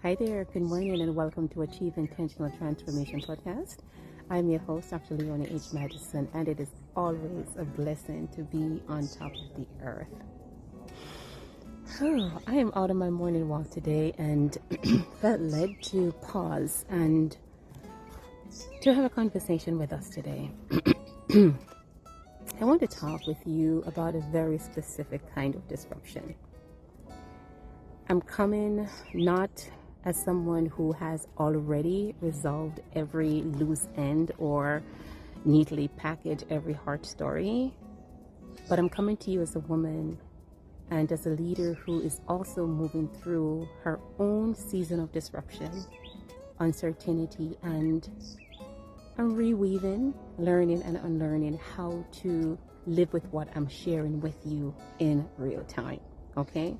Hi there, good morning, and welcome to Achieve Intentional Transformation Podcast. I'm your host, Dr. Leonie H. Mattison, and it is always a blessing to be on top of the earth. I am out on my morning walk today and felt led to pause and to have a conversation with us today. I want to talk with you about a very specific kind of disruption. I'm coming not as someone who has already resolved every loose end or neatly packaged every heart story, but I'm coming to you as a woman and as a leader who is also moving through her own season of disruption, uncertainty, and I'm reweaving, learning and unlearning how to live with what I'm sharing with you in real time, okay?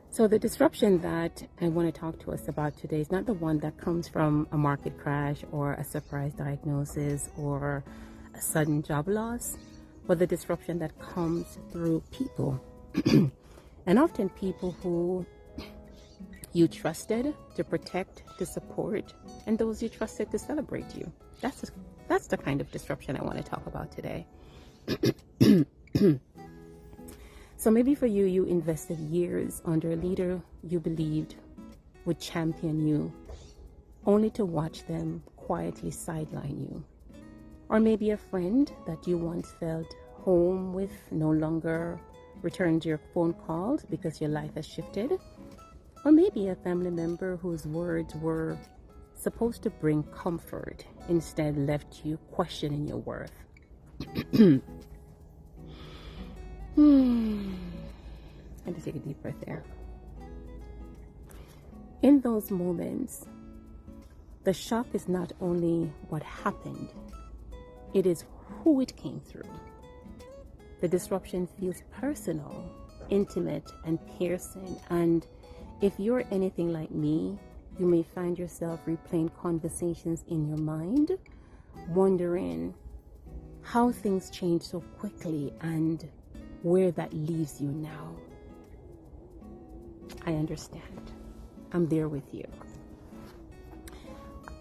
So the disruption that I want to talk to us about today is not the one that comes from a market crash or a surprise diagnosis or a sudden job loss, but the disruption that comes through people. And often people who you trusted to protect, to support, and those you trusted to celebrate you. That's the kind of disruption I want to talk about today. So maybe for you, you invested years under a leader you believed would champion you, only to watch them quietly sideline you. Or maybe a friend that you once felt home with no longer returns your phone calls because your life has shifted. Or maybe a family member whose words were supposed to bring comfort instead left you questioning your worth. I had to take a deep breath there. In those moments, the shock is not only what happened, it is who it came through. The disruption feels personal, intimate, and piercing. And if you're anything like me, you may find yourself replaying conversations in your mind, wondering how things change so quickly and where that leaves you now. I understand. I'm there with you.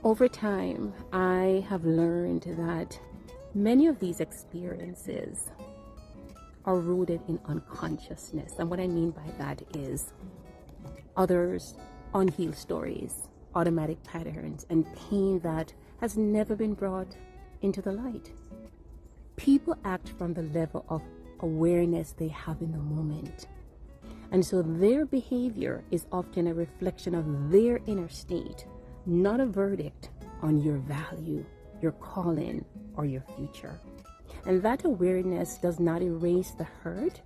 Over time, I have learned that many of these experiences are rooted in unconsciousness. And what I mean by that is others' unhealed stories, automatic patterns, and pain that has never been brought into the light. People act from the level of awareness they have in the moment. And so their behavior is often a reflection of their inner state, not a verdict on your value, your calling, or your future. And that awareness does not erase the hurt,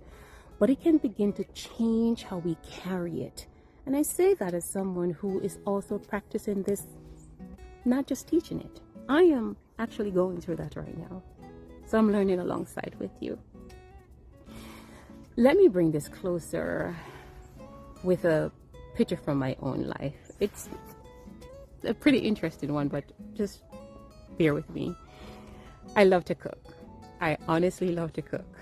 but it can begin to change how we carry it. And I say that as someone who is also practicing this, not just teaching it. I am actually going through that right now. So I'm learning alongside with you. Let me bring this closer with a picture from my own life. It's a pretty interesting one, but just bear with me. I love to cook. I honestly love to cook.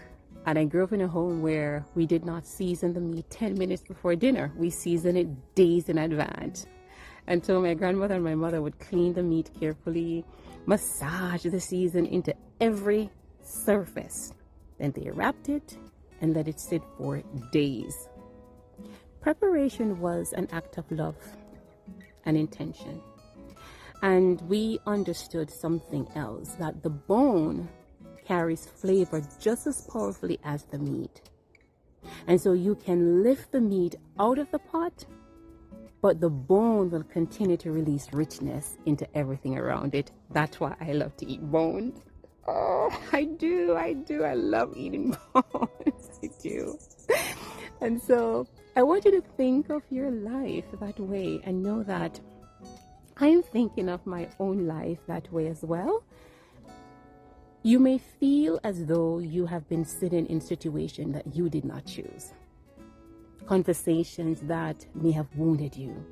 And I grew up in a home where we did not season the meat 10 minutes before dinner. We seasoned it days in advance. And so my grandmother and my mother would clean the meat carefully, massage the season into every surface. Then they wrapped it and let it sit for days. Preparation was an act of love and intention. And we understood something else, that the bone carries flavor just as powerfully as the meat. And so you can lift the meat out of the pot, but the bone will continue to release richness into everything around it. That's why I love to eat bones. Oh, I do. I love eating bones. I do. And so I want you to think of your life that way and know that I am thinking of my own life that way as well. You may feel as though you have been sitting in situations that you did not choose. Conversations that may have wounded you.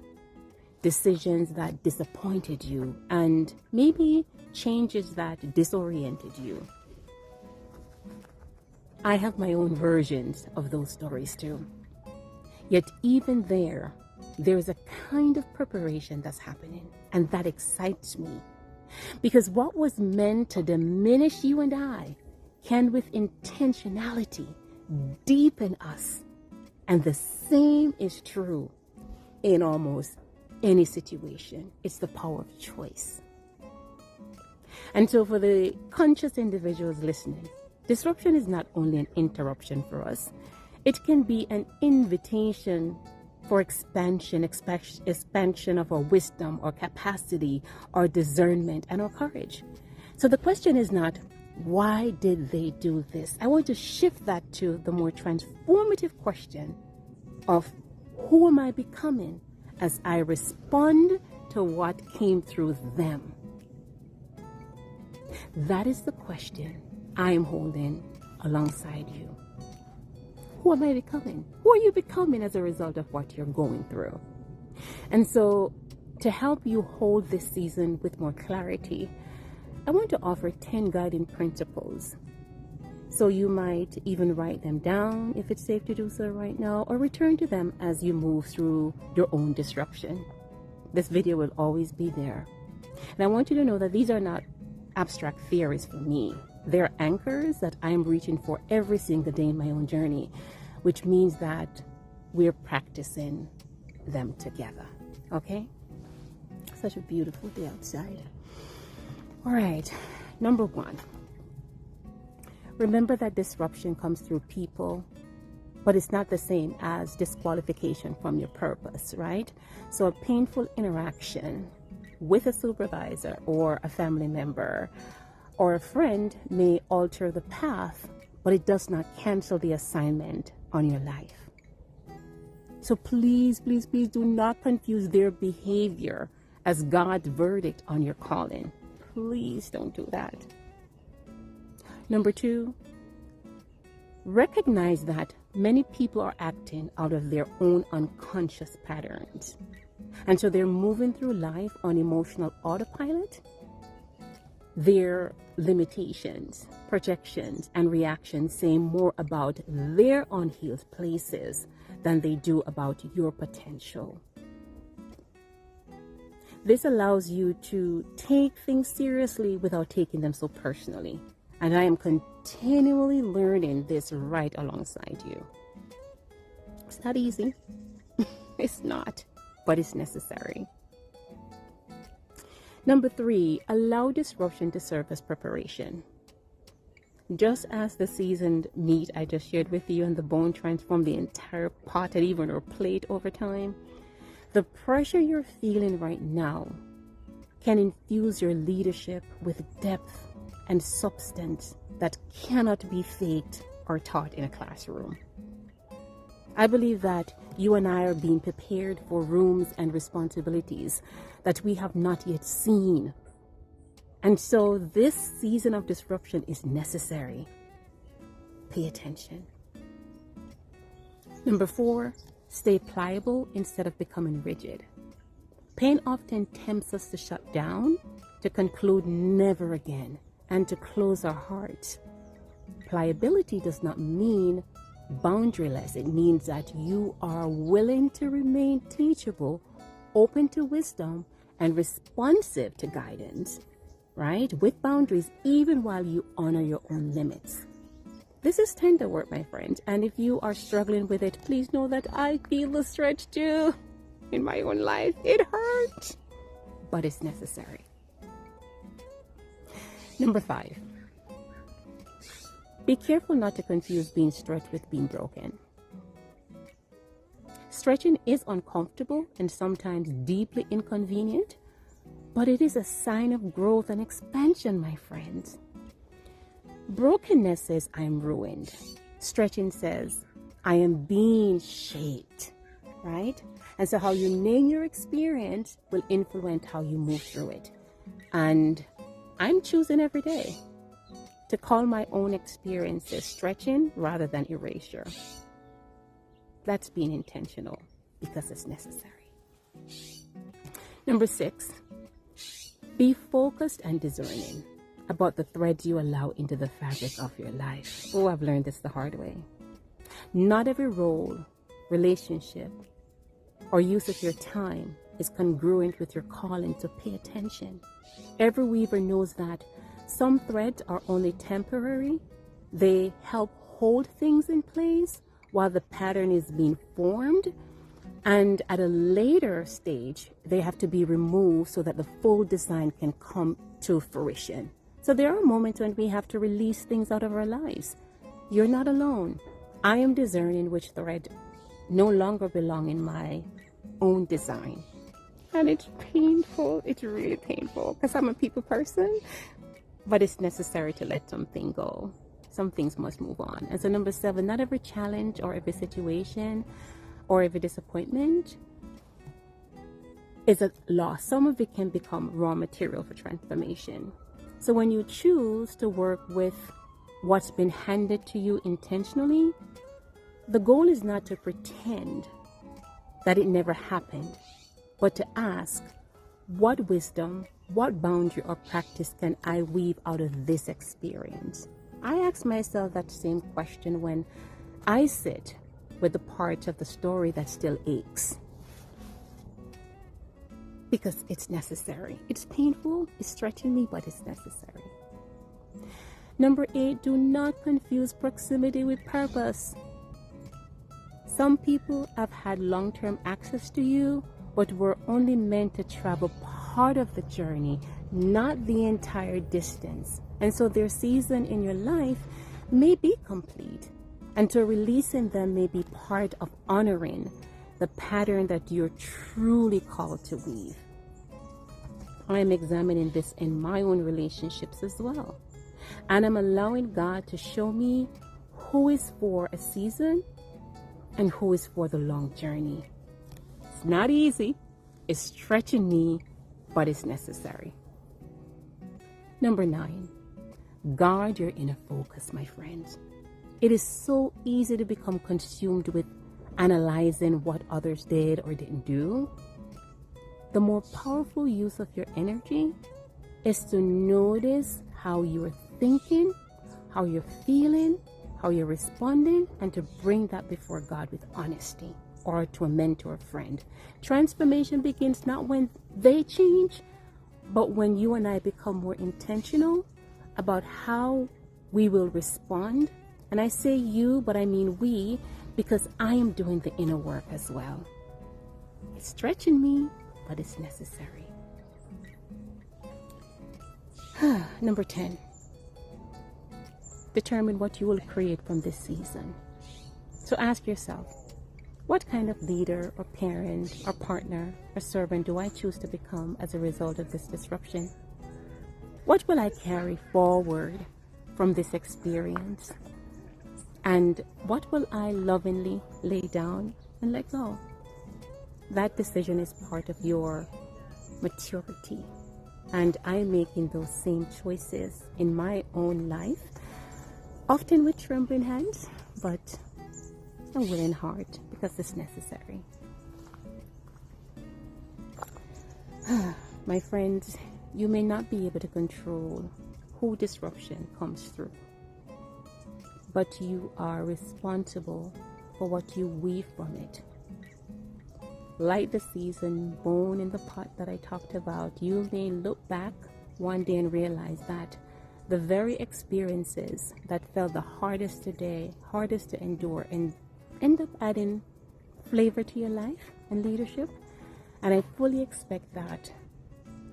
Decisions that disappointed you. And maybe changes that disoriented you. I have my own versions of those stories too. Yet even there, there is a kind of preparation that's happening, and that excites me. Because what was meant to diminish you and I can, with intentionality, deepen us. And the same is true in almost any situation. It's the power of choice. And so for the conscious individuals listening, disruption is not only an interruption for us, it can be an invitation for expansion of our wisdom, our capacity, our discernment, and our courage. So the question is not, why did they do this? I want to shift that to the more transformative question of, who am I becoming as I respond to what came through them? That is the question I am holding alongside you. Who am I becoming? Who are you becoming as a result of what you're going through? And so, to help you hold this season with more clarity, I want to offer 10 guiding principles. So you might even write them down if it's safe to do so right now, or return to them as you move through your own disruption. This video will always be there. And I want you to know that these are not abstract theories for me. They're anchors that I'm reaching for every single day in my own journey, which means that we're practicing them together. Okay? Such a beautiful day outside. All right, number 1. Remember that disruption comes through people, but it's not the same as disqualification from your purpose, right? So a painful interaction with a supervisor or a family member or a friend may alter the path, but it does not cancel the assignment on your life. So please, please, please do not confuse their behavior as God's verdict on your calling. Please don't do that. Number 2, recognize that many people are acting out of their own unconscious patterns. And so they're moving through life on emotional autopilot. Their limitations, projections, and reactions say more about their unhealed places than they do about your potential. This allows you to take things seriously without taking them so personally. And I am continually learning this right alongside you. It's not easy. It's not, but it's necessary. Number 3, allow disruption to serve as preparation. Just as the seasoned meat I just shared with you and the bone transformed the entire pot and even our plate over time, the pressure you're feeling right now can infuse your leadership with depth and substance that cannot be faked or taught in a classroom. I believe that you and I are being prepared for rooms and responsibilities that we have not yet seen. And so this season of disruption is necessary. Pay attention. Number 4, stay pliable instead of becoming rigid. Pain often tempts us to shut down, to conclude never again, and to close our hearts. Pliability does not mean boundaryless. It means that you are willing to remain teachable, open to wisdom, and responsive to guidance, right? With boundaries, even while you honor your own limits. This is tender work, my friend. And if you are struggling with it, please know that I feel the stretch too in my own life. It hurts, but it's necessary. Number 5. Be careful not to confuse being stretched with being broken. Stretching is uncomfortable and sometimes deeply inconvenient, but it is a sign of growth and expansion, my friends. Brokenness says, I'm ruined. Stretching says, I am being shaped, right? And so how you name your experience will influence how you move through it. And I'm choosing every day to call my own experiences stretching rather than erasure. That's being intentional because it's necessary. Number 6, be focused and discerning about the threads you allow into the fabric of your life. Oh, I've learned this the hard way. Not every role, relationship, or use of your time is congruent with your calling to pay attention. Every weaver knows that some threads are only temporary. They help hold things in place while the pattern is being formed. And at a later stage, they have to be removed so that the full design can come to fruition. So there are moments when we have to release things out of our lives. You're not alone. I am discerning which thread no longer belong in my own design. And it's painful. It's really painful because I'm a people person. But it's necessary to let something go. Some things must move on. And so number 7, not every challenge or every situation or every disappointment is a loss. Some of it can become raw material for transformation. So when you choose to work with what's been handed to you intentionally, the goal is not to pretend that it never happened, but to ask, what wisdom, what boundary or practice can I weave out of this experience? I ask myself that same question when I sit with the part of the story that still aches. Because it's necessary. It's painful, it's stretching me, but it's necessary. Number 8, do not confuse proximity with purpose. Some people have had long-term access to you, but were only meant to travel part of the journey, not the entire distance. And so their season in your life may be complete. And so releasing them may be part of honoring the pattern that you're truly called to weave. I'm examining this in my own relationships as well. And I'm allowing God to show me who is for a season and who is for the long journey. It's not easy. It's stretching me, but it's necessary. Number 9, guard your inner focus, my friends. It is so easy to become consumed with analyzing what others did or didn't do. The more powerful use of your energy is to notice how you're thinking, how you're feeling, how you're responding, and to bring that before God with honesty, or to a mentor or friend. Transformation begins not when they change, but when you and I become more intentional about how we will respond. And I say you, but I mean we, because I am doing the inner work as well. It's stretching me, but it's necessary. Number 10, determine what you will create from this season. So ask yourself, what kind of leader or parent or partner or servant do I choose to become as a result of this disruption? What will I carry forward from this experience? And what will I lovingly lay down and let go? That decision is part of your maturity. And I'm making those same choices in my own life, often with trembling hands, but a willing heart, because it's necessary. My friends, you may not be able to control who disruption comes through, but you are responsible for what you weave from it. Like the seasoned bone in the pot that I talked about, you may look back one day and realize that the very experiences that felt the hardest today, hardest to endure, and end up adding flavor to your life and leadership. And I fully expect that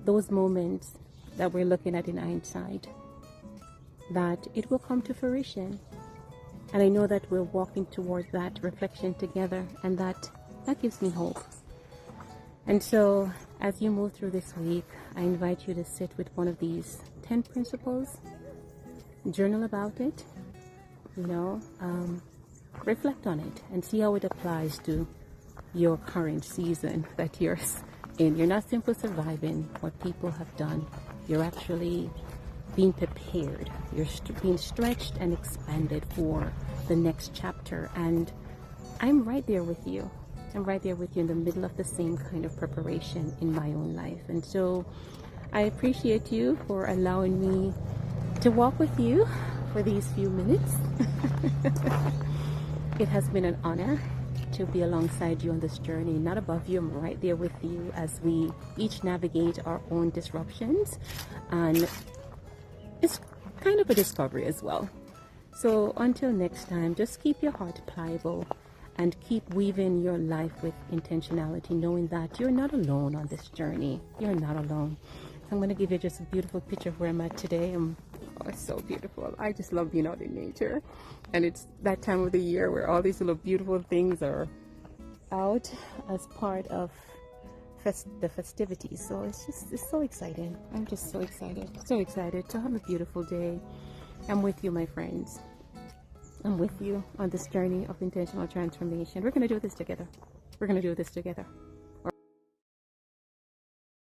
those moments that we're looking at in hindsight, that it will come to fruition. And I know that we're walking towards that reflection together, and that gives me hope. And so as you move through this week, I invite you to sit with one of these 10 principles, journal about it, reflect on it and see how it applies to your current season that you're in. You're not simply surviving what people have done. You're actually being prepared. You're being stretched and expanded for the next chapter. And I'm right there with you. I'm right there with you in the middle of the same kind of preparation in my own life. And so I appreciate you for allowing me to walk with you for these few minutes. It has been an honor to be alongside you on this journey, not above you. I'm right there with you as we each navigate our own disruptions, and it's kind of a discovery as well. So until next time, just keep your heart pliable and keep weaving your life with intentionality, knowing that you're not alone on this journey. You're not alone. So I'm going to give you just a beautiful picture of where I'm at today. Oh, it's so beautiful. I just love being out in nature. And it's that time of the year where all these little beautiful things are out as part of the festivities. So it's so exciting. I'm just so excited. So excited to have a beautiful day. I'm with you, my friends. I'm with you on this journey of intentional transformation. We're going to do this together. We're going to do this together.